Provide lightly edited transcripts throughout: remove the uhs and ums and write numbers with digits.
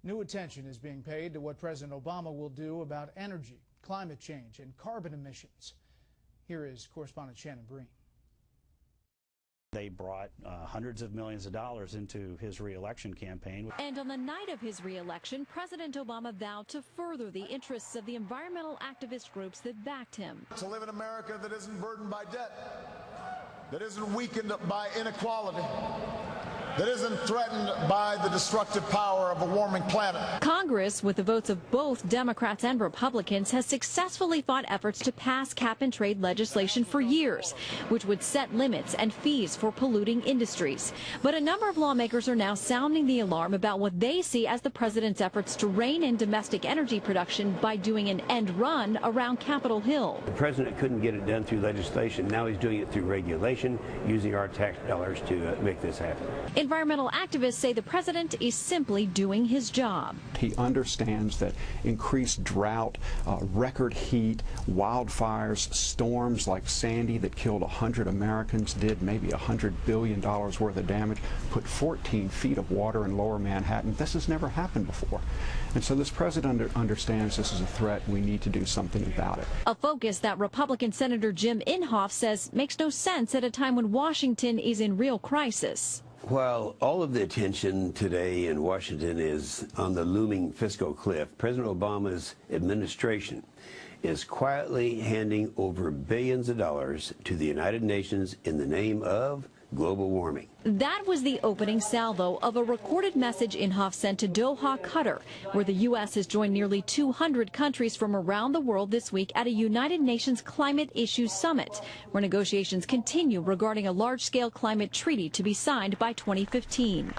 New attention is being paid to what President Obama will do about energy, climate change, and carbon emissions. Here is correspondent Shannon Breen. They brought hundreds of millions of dollars into his re-election campaign. And on the night of his re-election, President Obama vowed to further the interests of the environmental activist groups that backed him. To live in America that isn't burdened by debt, that isn't weakened by inequality, that isn't threatened by the destructive power of a warming planet. Congress, with the votes of both Democrats and Republicans, has successfully fought efforts to pass cap-and-trade legislation for years, which would set limits and fees for polluting industries. But a number of lawmakers are now sounding the alarm about what they see as the president's efforts to rein in domestic energy production by doing an end run around Capitol Hill. The president couldn't get it done through legislation. Now he's doing it through regulation, using our tax dollars to make this happen. Environmental activists say the president is simply doing his job. He understands that increased drought, record heat, wildfires, storms like Sandy that killed 100 Americans, did maybe $100 billion worth of damage, put 14 feet of water in lower Manhattan. This has never happened before. And so this president understands this is a threat. We need to do something about it. A focus that Republican Senator Jim Inhofe says makes no sense at a time when Washington is in real crisis. While all of the attention today in Washington is on the looming fiscal cliff, President Obama's administration is quietly handing over billions of dollars to the United Nations in the name of global warming. That was the opening salvo of a recorded message Inhofe sent to Doha, Qatar, where the U.S. has joined nearly 200 countries from around the world this week at a United Nations Climate Issues Summit, where negotiations continue regarding a large-scale climate treaty to be signed by 2015.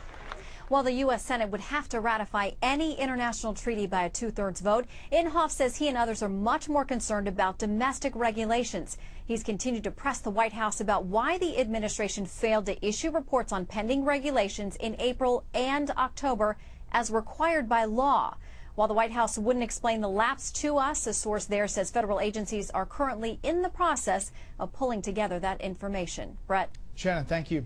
While the U.S. Senate would have to ratify any international treaty by a two-thirds vote, Inhofe says he and others are much more concerned about domestic regulations. He's continued to press the White House about why the administration failed to issue reports on pending regulations in April and October as required by law. While the White House wouldn't explain the lapse to us, a source there says federal agencies are currently in the process of pulling together that information. Brett. Shannon, thank you.